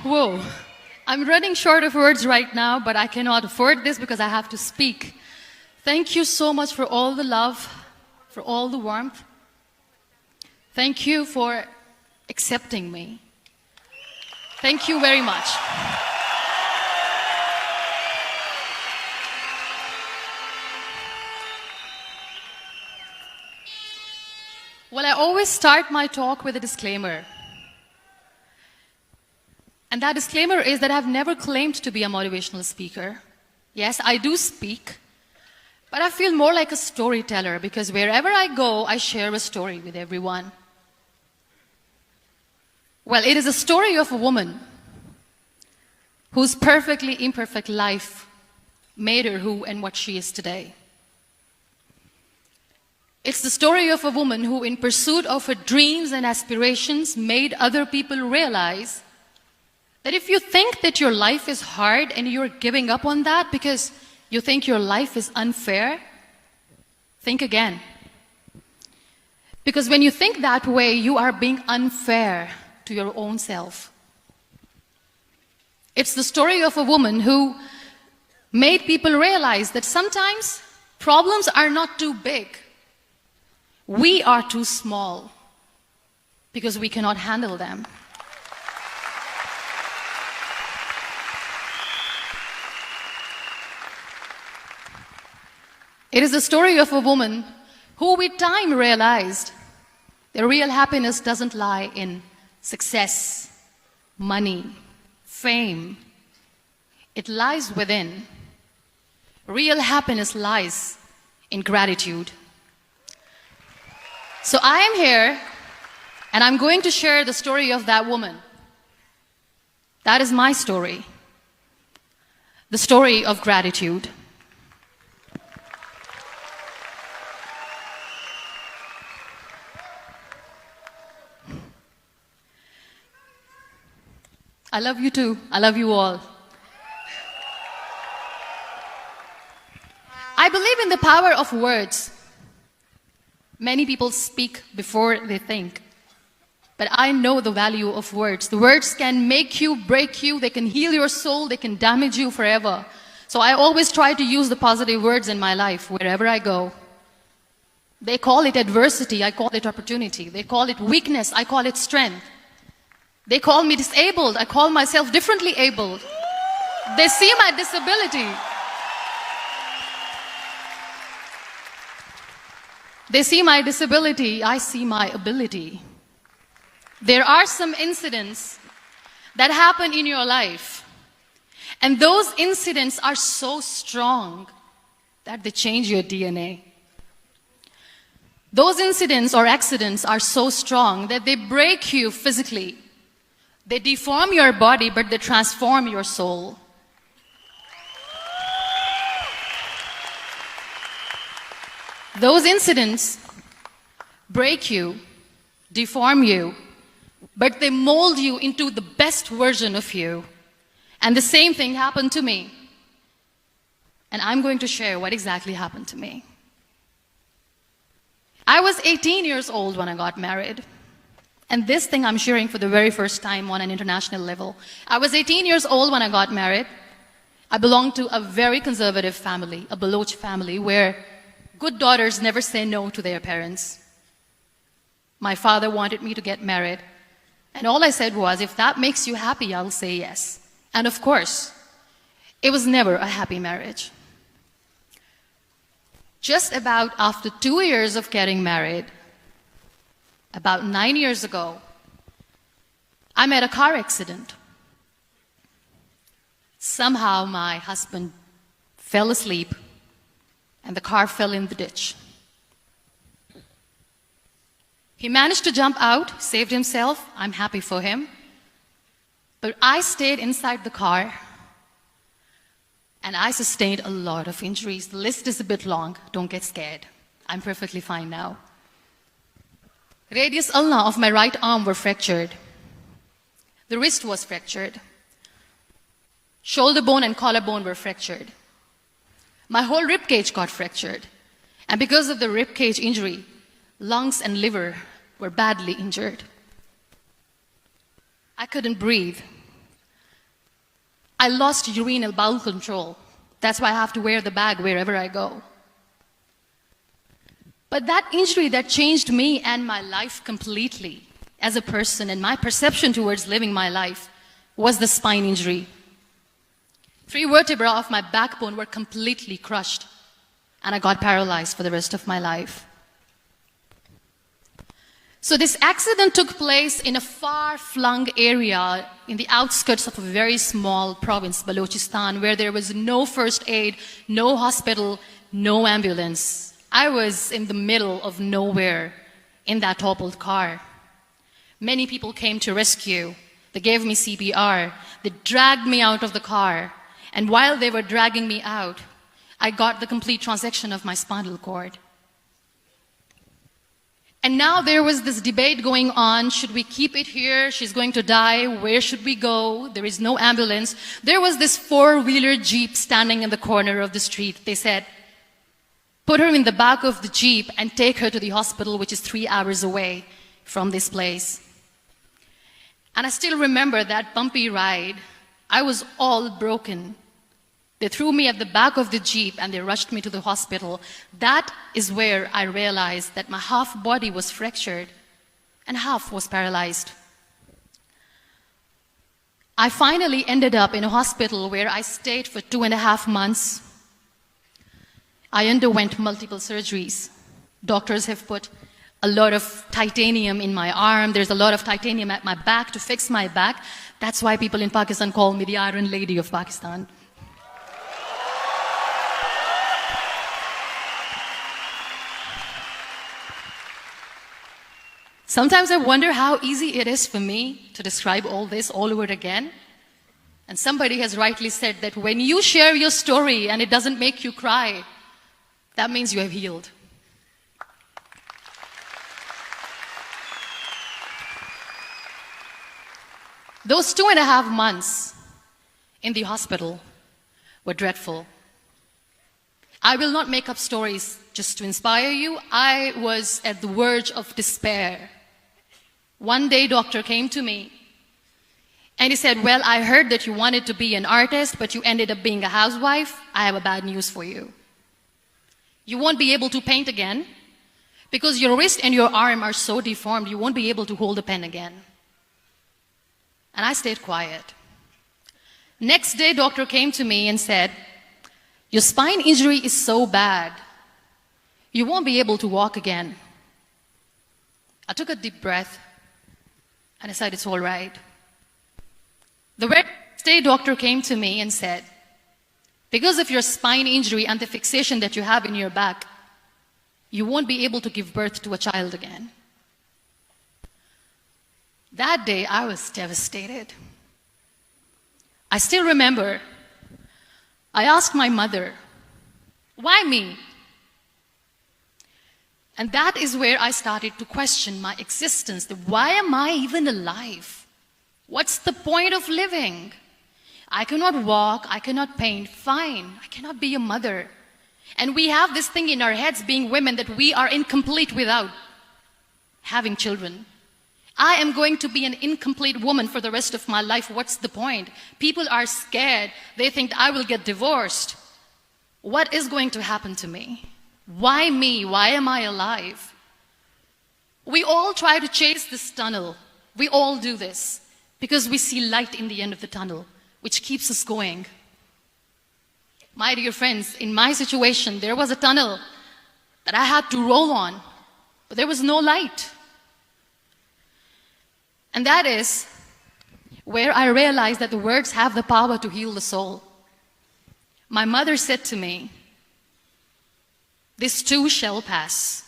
Whoa. I'm running short of words right now, but I cannot afford this because I have to speak. Thank you so much for all the love, for all the warmth. Thank you for accepting me. Thank you very much. Well, I always start my talk with a disclaimer. And that disclaimer is that I've never claimed to be a motivational speaker. Yes, I do speak, but I feel more like a storyteller because wherever I go, I share a story with everyone. Well, it is a story of a woman whose perfectly imperfect life made her who and what she is today. It's the story of a woman who, in pursuit of her dreams and aspirations, made other people realize that if you think that your life is hard and you're giving up on that because you think your life is unfair, think again. Because when you think that way, you are being unfair to your own self. It's the story of a woman who made people realize that sometimes problems are not too big. We are too small because we cannot handle them. It is the story of a woman who with time realized that real happiness doesn't lie in success, money, fame. It lies within. Real happiness lies in gratitude. So I am here and I'm going to share the story of that woman. That is my story. The story of gratitude. I love you too. I love you all. I believe in the power of words. Many people speak before they think. But I know the value of words. The words can make you, break you, they can heal your soul, they can damage you forever. So I always try to use the positive words in my life wherever I go. They call it adversity, I call it opportunity. They call it weakness, I call it strength. They call me disabled, I call myself differently abled. They see my disability. They see my disability, I see my ability. There are some incidents that happen in your life, and those incidents are so strong that they change your DNA. Those incidents or accidents are so strong that they break you physically. They deform your body, but they transform your soul. Those incidents break you, deform you, but they mold you into the best version of you. And the same thing happened to me. And I'm going to share what exactly happened to me. I was 18 years old when I got married. And this thing I'm sharing for the very first time on an international level. I was 18 years old when I got married. I belonged to a very conservative family, a Baloch family, where good daughters never say no to their parents. My father wanted me to get married. And all I said was, if that makes you happy, I'll say yes. And of course, it was never a happy marriage. Just about after 2 years of getting married, about 9 years ago, I met a car accident. Somehow my husband fell asleep and the car fell in the ditch. He managed to jump out, saved himself. I'm happy for him. But I stayed inside the car and I sustained a lot of injuries. The list is a bit long. Don't get scared. I'm perfectly fine now. Radius ulna of my right arm were fractured. The wrist was fractured. Shoulder bone and collarbone were fractured. My whole rib cage got fractured. And because of the rib cage injury, lungs and liver were badly injured. I couldn't breathe. I lost urinary bowel control. That's why I have to wear the bag wherever I go. But that injury that changed me and my life completely as a person and my perception towards living my life was the spine injury. 3 vertebrae of my backbone were completely crushed, and I got paralyzed for the rest of my life. So this accident took place in a far-flung area in the outskirts of a very small province, Balochistan, where there was no first aid, no hospital, no ambulance. I was in the middle of nowhere in that toppled car. Many people came to rescue. They gave me CPR. They dragged me out of the car. And while they were dragging me out, I got the complete transection of my spinal cord. And now there was this debate going on. Should we keep it here? She's going to die. Where should we go? There is no ambulance. There was this 4-wheeler Jeep standing in the corner of the street. They said, put her in the back of the Jeep and take her to the hospital, which is 3 hours away from this place. And I still remember that bumpy ride. I was all broken. They threw me at the back of the Jeep and they rushed me to the hospital. That is where I realized that my half body was fractured and half was paralyzed. I finally ended up in a hospital where I stayed for 2.5 months. I underwent multiple surgeries. Doctors have put a lot of titanium in my arm. There's a lot of titanium at my back to fix my back. That's why people in Pakistan call me the Iron Lady of Pakistan. Sometimes I wonder how easy it is for me to describe all this all over again. And somebody has rightly said that when you share your story and it doesn't make you cry, that means you have healed. Those 2.5 months in the hospital were dreadful. I will not make up stories just to inspire you. I was at the verge of despair. One day, doctor came to me and he said, well, I heard that you wanted to be an artist, but you ended up being a housewife. I have a bad news for you. You won't be able to paint again because your wrist and your arm are so deformed, you won't be able to hold a pen again. And I stayed quiet. Next day, doctor came to me and said, your spine injury is so bad, you won't be able to walk again. I took a deep breath and I said, it's all right. The next day, doctor came to me and said, because of your spine injury and the fixation that you have in your back, you won't be able to give birth to a child again. That day, I was devastated. I still remember, I asked my mother, why me? And that is where I started to question my existence. Why am I even alive? What's the point of living? I cannot walk, I cannot paint, fine, I cannot be a mother. And we have this thing in our heads, being women, that we are incomplete without having children. I am going to be an incomplete woman for the rest of my life. What's the point? People are scared. They think I will get divorced. What is going to happen to me? Why me? Why am I alive? We all try to chase this tunnel. We all do this because we see light in the end of the tunnel, which keeps us going. My dear friends, in my situation, there was a tunnel that I had to roll on, but there was no light. And that is where I realized that the words have the power to heal the soul. My mother said to me, this too shall pass.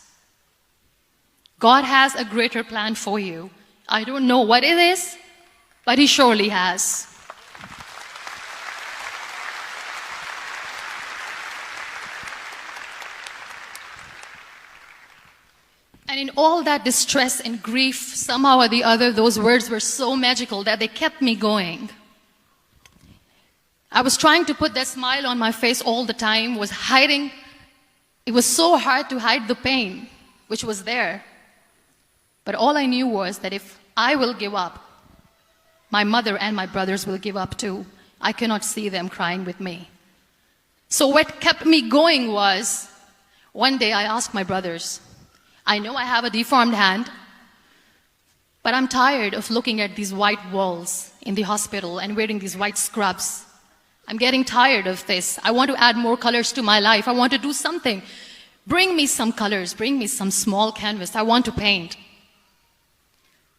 God has a greater plan for you. I don't know what it is, but He surely has. And in all that distress and grief, somehow or the other, those words were so magical that they kept me going. I was trying to put that smile on my face all the time, was hiding. It was so hard to hide the pain, which was there. But all I knew was that if I will give up, my mother and my brothers will give up too. I cannot see them crying with me. So what kept me going was, one day I asked my brothers, I know I have a deformed hand, but I'm tired of looking at these white walls in the hospital and wearing these white scrubs. I'm getting tired of this. I want to add more colors to my life. I want to do something. Bring me some colors. Bring me some small canvas. I want to paint.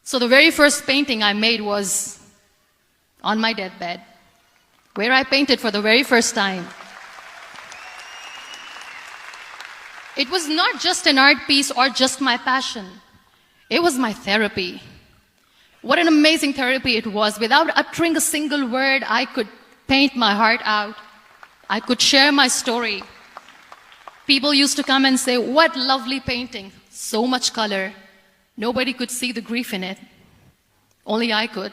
So the very first painting I made was on my deathbed, where I painted for the very first time. It was not just an art piece or just my passion. It was my therapy. What an amazing therapy it was. Without uttering a single word, I could paint my heart out. I could share my story. People used to come and say, what lovely painting, so much color. Nobody could see the grief in it. Only I could.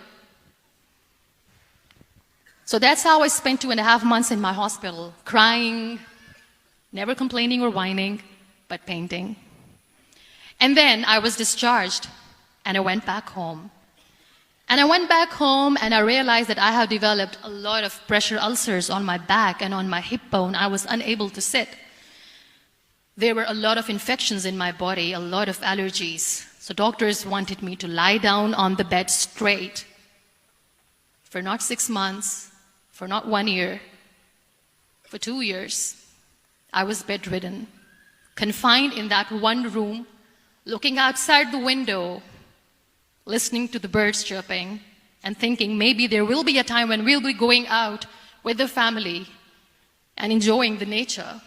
So that's how I spent 2.5 months in my hospital, crying, never complaining or whining, but painting. And then I was discharged, and I went back home. And I went back home, and I realized that I have developed a lot of pressure ulcers on my back and on my hip bone. I was unable to sit. There were a lot of infections in my body, a lot of allergies. So doctors wanted me to lie down on the bed straight for not 6 months, for not 1 year, for 2 years. I was bedridden, confined in that one room, looking outside the window, listening to the birds chirping, and thinking maybe there will be a time when we'll be going out with the family and enjoying the nature.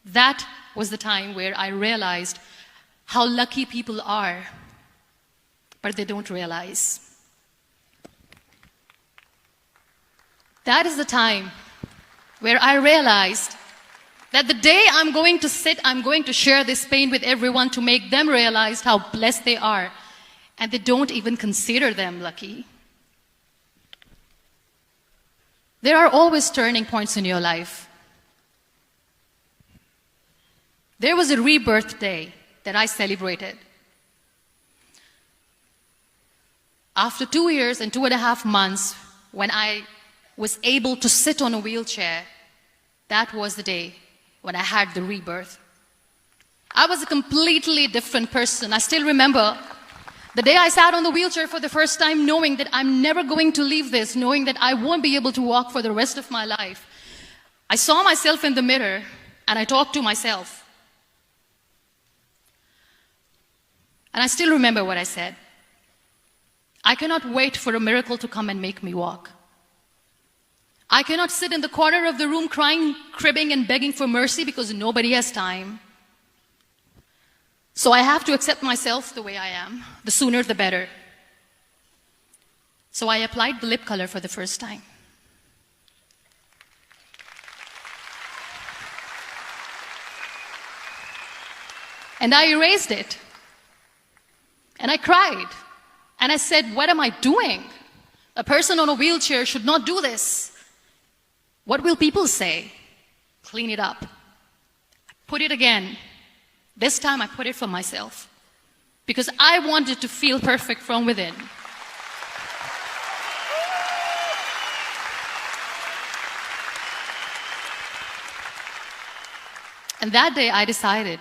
That was the time where I realized how lucky people are, but they don't realize. That is the time where I realized that the day I'm going to sit, I'm going to share this pain with everyone to make them realize how blessed they are, and they don't even consider them lucky. There are always turning points in your life. There was a rebirth day that I celebrated. After 2 years and 2.5 months, when I was able to sit on a wheelchair, that was the day when I had the rebirth. I was a completely different person. I still remember the day I sat on the wheelchair for the first time, knowing that I'm never going to leave this, knowing that I won't be able to walk for the rest of my life. I saw myself in the mirror and I talked to myself. And I still remember what I said. I cannot wait for a miracle to come and make me walk. I cannot sit in the corner of the room crying, cribbing, and begging for mercy because nobody has time. So I have to accept myself the way I am. The sooner, the better. So I applied the lip color for the first time. And I erased it. And I cried. And I said, what am I doing? A person on a wheelchair should not do this. What will people say? Clean it up. Put it again. This time I put it for myself. Because I wanted to feel perfect from within. And that day I decided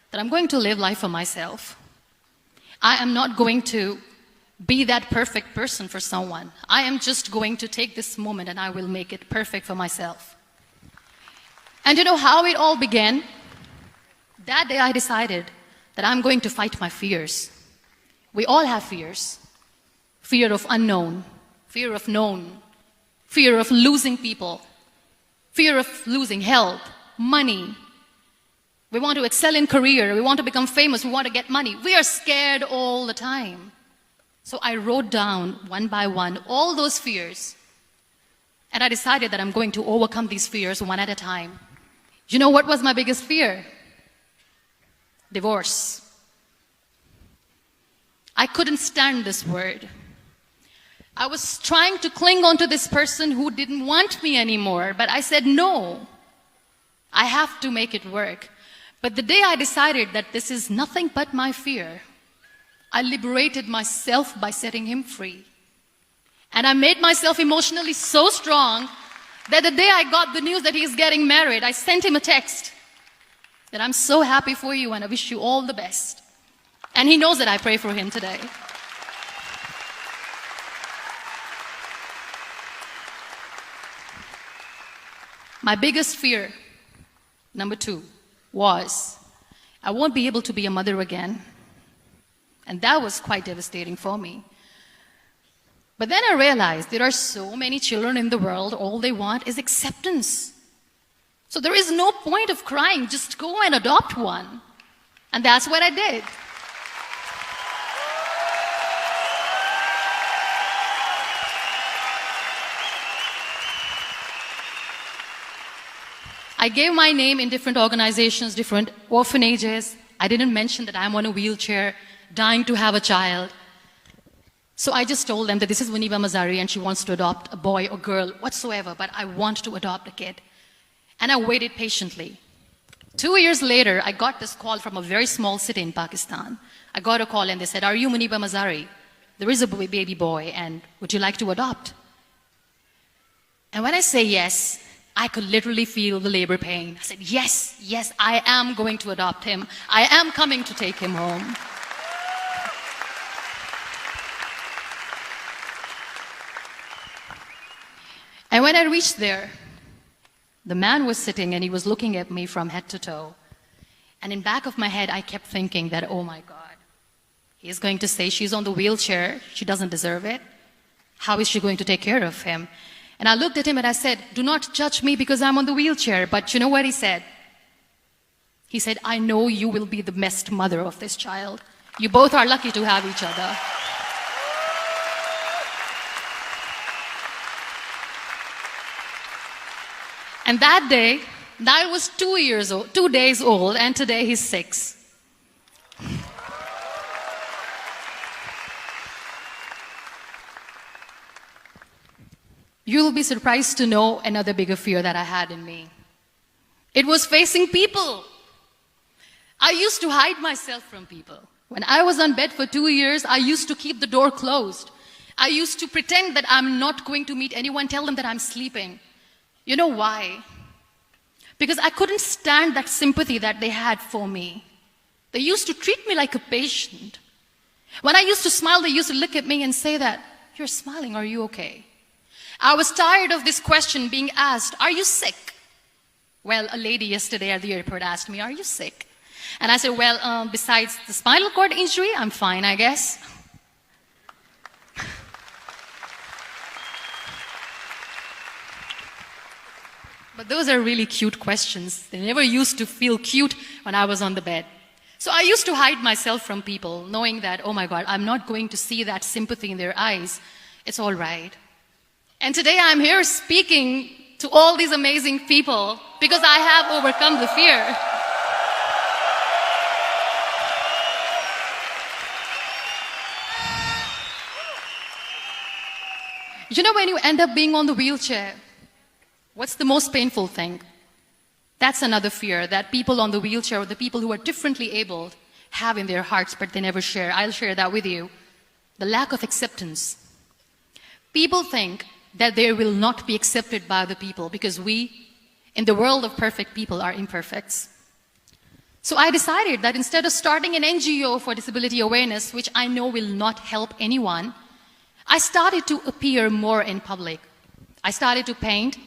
that I'm going to live life for myself. I am not going to be that perfect person for someone. I am just going to take this moment and I will make it perfect for myself. And you know how it all began? That day I decided that I'm going to fight my fears. We all have fears. Fear of unknown, fear of known, fear of losing people, fear of losing help, money. We want to excel in career, we want to become famous, we want to get money. We are scared all the time. So I wrote down one by one all those fears. And I decided that I'm going to overcome these fears one at a time. You know what was my biggest fear? Divorce. I couldn't stand this word. I was trying to cling on to this person who didn't want me anymore, but I said no. I have to make it work. But the day I decided that this is nothing but my fear, I liberated myself by setting him free. And I made myself emotionally so strong that the day I got the news that he's getting married, I sent him a text that I'm so happy for you and I wish you all the best. And he knows that I pray for him today. My biggest fear, number 2, was I won't be able to be a mother again. And that was quite devastating for me. But then I realized there are so many children in the world, all they want is acceptance. So there is no point of crying, just go and adopt one. And that's what I did. I gave my name in different organizations, different orphanages. I didn't mention that I'm on a wheelchair, dying to have a child. So I just told them that this is Muniba Mazari and she wants to adopt a boy or girl, whatsoever, but I want to adopt a kid. And I waited patiently. 2 years later, I got this call from a very small city in Pakistan. I got a call and they said, "Are you Muniba Mazari? There is a baby boy and would you like to adopt?" And when I say yes, I could literally feel the labor pain. I said, yes, yes, I am going to adopt him. I am coming to take him home. And when I reached there, the man was sitting and he was looking at me from head to toe. And in back of my head, I kept thinking that, oh my God, he's going to say she's on the wheelchair, she doesn't deserve it. How is she going to take care of him? And I looked at him and I said, do not judge me because I'm on the wheelchair. But you know what he said? He said, I know you will be the best mother of this child. You both are lucky to have each other. And that day, I was 2 days old, and today he's 6. You'll be surprised to know another bigger fear that I had in me. It was facing people. I used to hide myself from people. When I was on bed for 2 years, I used to keep the door closed. I used to pretend that I'm not going to meet anyone, tell them that I'm sleeping. You know why? Because I couldn't stand that sympathy that they had for me. They used to treat me like a patient. When I used to smile, they used to look at me and say that, "You're smiling, are you okay?" I was tired of this question being asked, "Are you sick?" Well, a lady yesterday at the airport asked me, "Are you sick?" And I said, well, besides the spinal cord injury, I'm fine, I guess. But those are really cute questions. They never used to feel cute when I was on the bed. So I used to hide myself from people, knowing that, oh my God, I'm not going to see that sympathy in their eyes. It's all right. And today I'm here speaking to all these amazing people because I have overcome the fear. You know, when you end up being on the wheelchair, what's the most painful thing? That's another fear that people on the wheelchair or the people who are differently abled have in their hearts, but they never share. I'll share that with you. The lack of acceptance. People think that they will not be accepted by the people because we, in the world of perfect people, are imperfects. So I decided that instead of starting an NGO for disability awareness, which I know will not help anyone, I started to appear more in public. I started to paint.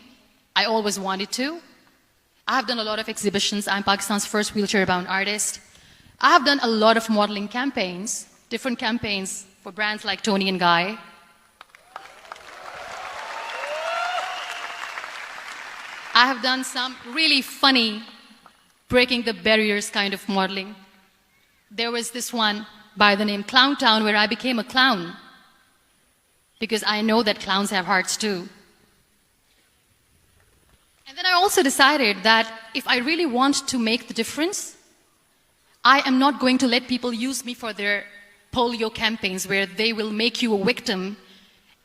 I always wanted to. I have done a lot of exhibitions. I'm Pakistan's first wheelchair-bound artist. I have done a lot of modeling campaigns, different campaigns for brands like Tony and Guy. I have done some really funny, breaking the barriers kind of modeling. There was this one by the name Clown Town where I became a clown because I know that clowns have hearts too. And then I also decided that if I really want to make the difference, I am not going to let people use me for their polio campaigns where they will make you a victim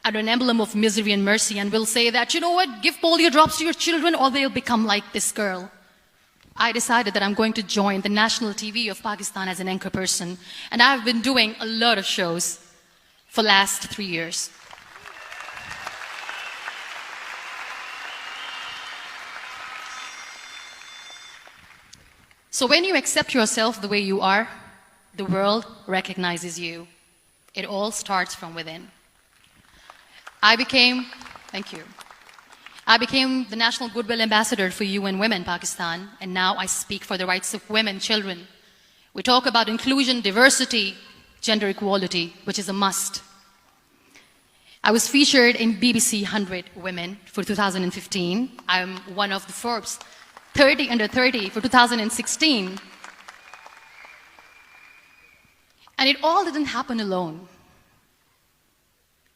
and an emblem of misery and mercy and will say that, you know what, give polio drops to your children or they'll become like this girl. I decided that I'm going to join the national TV of Pakistan as an anchor person. And I've been doing a lot of shows for the last 3 years. So when you accept yourself the way you are, the world recognizes you. It all starts from within. Thank you. I became the National Goodwill Ambassador for UN Women Pakistan, and now I speak for the rights of women, children. We talk about inclusion, diversity, gender equality, which is a must. I was featured in BBC 100 Women for 2015. I'm one of the Forbes 30 under 30 for 2016. And it all didn't happen alone.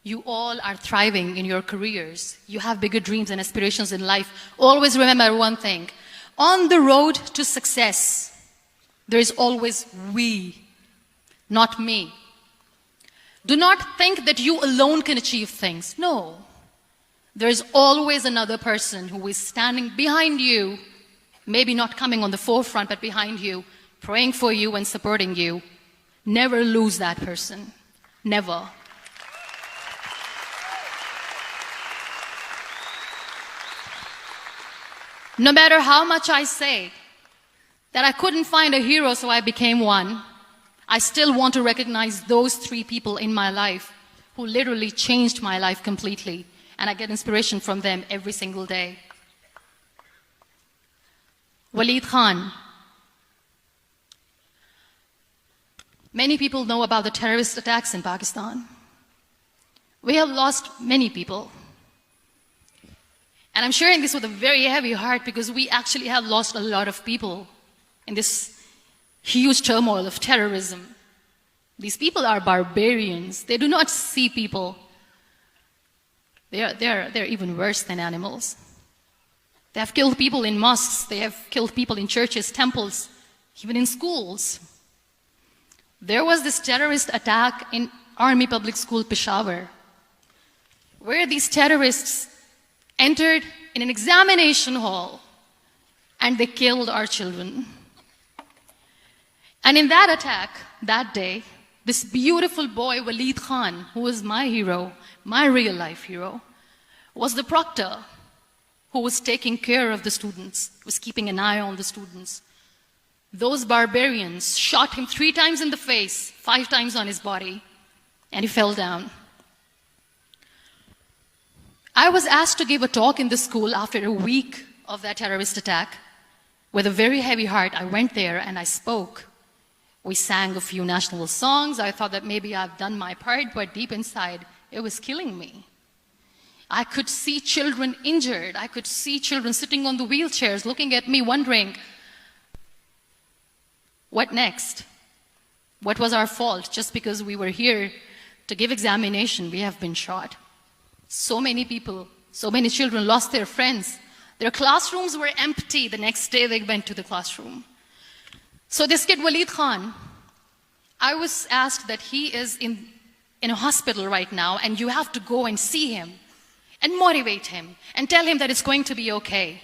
You all are thriving in your careers. You have bigger dreams and aspirations in life. Always remember one thing. On the road to success, there is always we, not me. Do not think that you alone can achieve things. No. There is always another person who is standing behind you, maybe not coming on the forefront, but behind you, praying for you and supporting you. Never lose that person. Never. No matter how much I say that I couldn't find a hero, so I became one, I still want to recognize those 3 people in my life who literally changed my life completely, and I get inspiration from them every single day. Waleed Khan. Many people know about the terrorist attacks in Pakistan. We have lost many people. And I'm sharing this with a very heavy heart because we actually have lost a lot of people in this huge turmoil of terrorism. These people are barbarians. They do not see people. They're even worse than animals. They have killed people in mosques. They have killed people in churches, temples, even in schools. There was this terrorist attack in Army Public School, Peshawar, where these terrorists entered in an examination hall and they killed our children. And in that attack, that day, this beautiful boy, Waleed Khan, who was my hero, my real life hero, was the proctor who was taking care of the students, was keeping an eye on the students. Those barbarians shot him 3 times in the face, 5 times on his body, and he fell down. I was asked to give a talk in the school after a week of that terrorist attack. With a very heavy heart, I went there and I spoke. We sang a few national songs. I thought that maybe I've done my part, but deep inside, it was killing me. I could see children injured. I could see children sitting on the wheelchairs looking at me wondering, what next? What was our fault? Just because we were here to give examination, we have been shot. So many people, so many children lost their friends. Their classrooms were empty. The next day they went to the classroom. So this kid, Waleed Khan, I was asked that he is in a hospital right now and you have to go and see him and motivate him and tell him that it's going to be okay.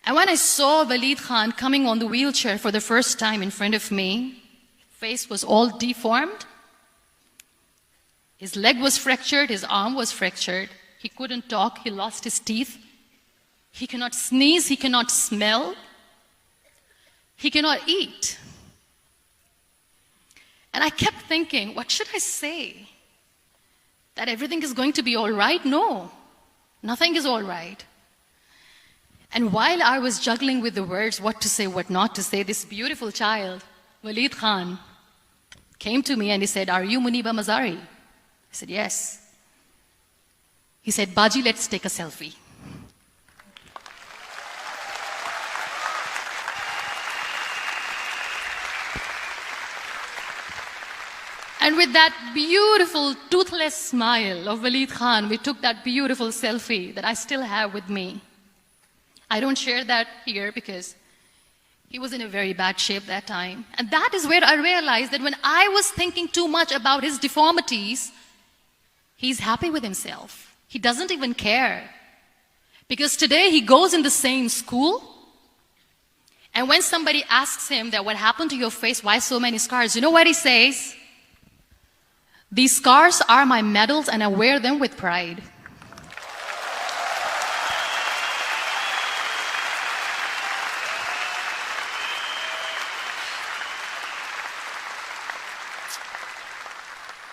And when I saw Waleed Khan coming on the wheelchair for the first time in front of me, face was all deformed. His leg was fractured, his arm was fractured. He couldn't talk, he lost his teeth. He cannot sneeze, he cannot smell. He cannot eat. And I kept thinking, what should I say? That everything is going to be all right? No, nothing is all right. And while I was juggling with the words, what to say, what not to say, this beautiful child, Waleed Khan, came to me and he said, "Are you Muniba Mazari?" I said, "Yes." He said, "Baji, let's take a selfie." And with that beautiful, toothless smile of Waleed Khan, we took that beautiful selfie that I still have with me. I don't share that here because he was in a very bad shape that time. And that is where I realized that when I was thinking too much about his deformities, he's happy with himself. He doesn't even care. Because today he goes in the same school, and when somebody asks him that what happened to your face, why so many scars, you know what he says? "These scars are my medals and I wear them with pride."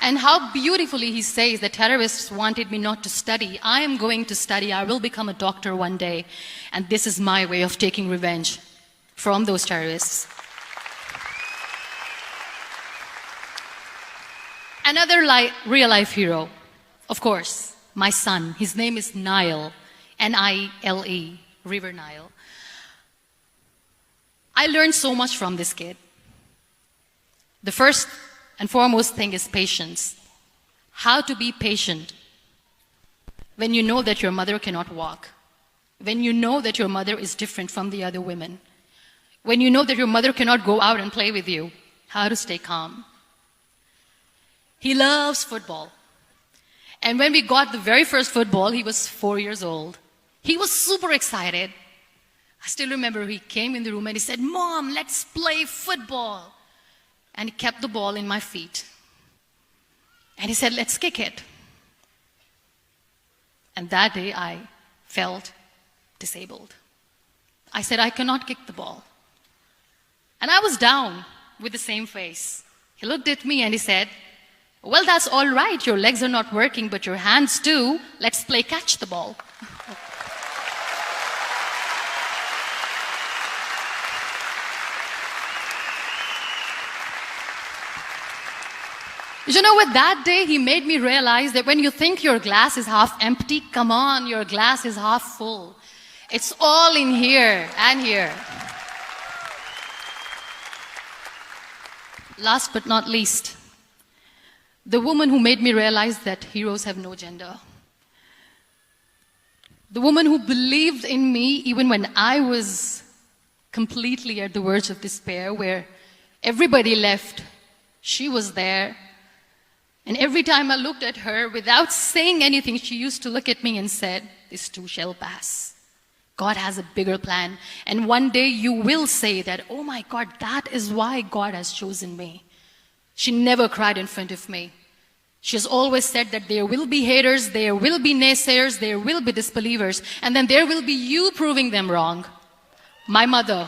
And how beautifully he says the terrorists wanted me not to study. I am going to study. I will become a doctor one day. And this is my way of taking revenge from those terrorists. Another real-life hero, of course, my son. His name is Nile, N-I-L-E, River Nile. I learned so much from this kid. The first and foremost thing is patience. How to be patient when you know that your mother cannot walk, when you know that your mother is different from the other women, when you know that your mother cannot go out and play with you. How to stay calm. He loves football. And when we got the very first football, he was 4 years old. He was super excited. I still remember he came in the room and he said, "Mom, let's play football." And he kept the ball in my feet. And he said, "Let's kick it." And that day I felt disabled. I said, "I cannot kick the ball." And I was down with the same face. He looked at me and he said, "Well, that's all right. Your legs are not working, but your hands do. Let's play catch the ball." You know what? That day he made me realize that when you think your glass is half empty, come on, your glass is half full. It's all in here and here. Last but not least, the woman who made me realize that heroes have no gender. The woman who believed in me even when I was completely at the verge of despair, where everybody left, she was there. And every time I looked at her, without saying anything, she used to look at me and said, "This too shall pass. God has a bigger plan. And one day you will say that, oh my God, that is why God has chosen me." She never cried in front of me. She has always said that there will be haters, there will be naysayers, there will be disbelievers, and then there will be you proving them wrong. My mother.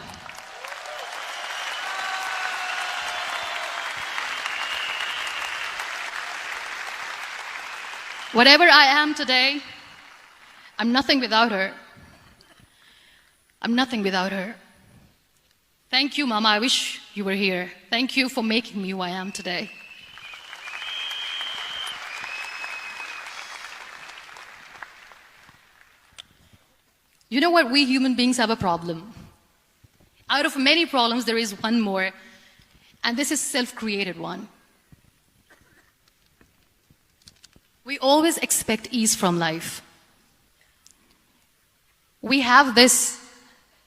Whatever I am today, I'm nothing without her. I'm nothing without her. Thank you, Mama. I wish you were here. Thank you for making me who I am today. You know what? We human beings have a problem. Out of many problems, there is one more, and this is a self-created one. We always expect ease from life. We have this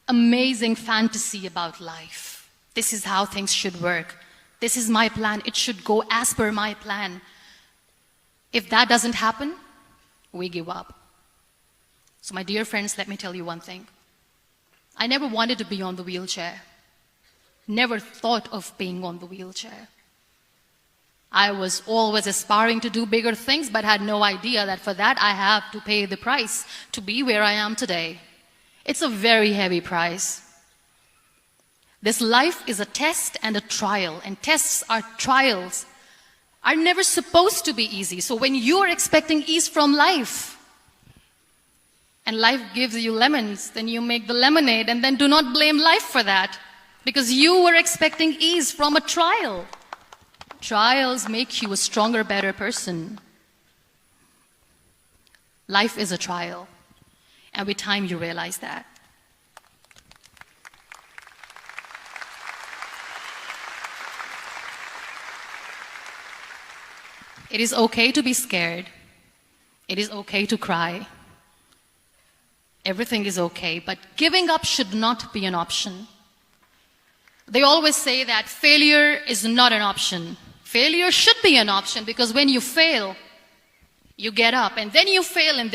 amazing fantasy about life. This is how things should work. This is my plan. It should go as per my plan. If that doesn't happen, we give up. So my dear friends, let me tell you one thing. I never wanted to be on the wheelchair. Never thought of being on the wheelchair. I was always aspiring to do bigger things, but had no idea that for that I have to pay the price to be where I am today. It's a very heavy price. This life is a test and a trial, and tests or trials are never supposed to be easy. So when you're expecting ease from life, and life gives you lemons, then you make the lemonade, and then do not blame life for that, because you were expecting ease from a trial. Trials make you a stronger, better person. Life is a trial, and with time you realize that. It is okay to be scared. It is okay to cry. Everything is okay, but giving up should not be an option. They always say that failure is not an option. Failure should be an option, because when you fail, you get up, and then you fail, and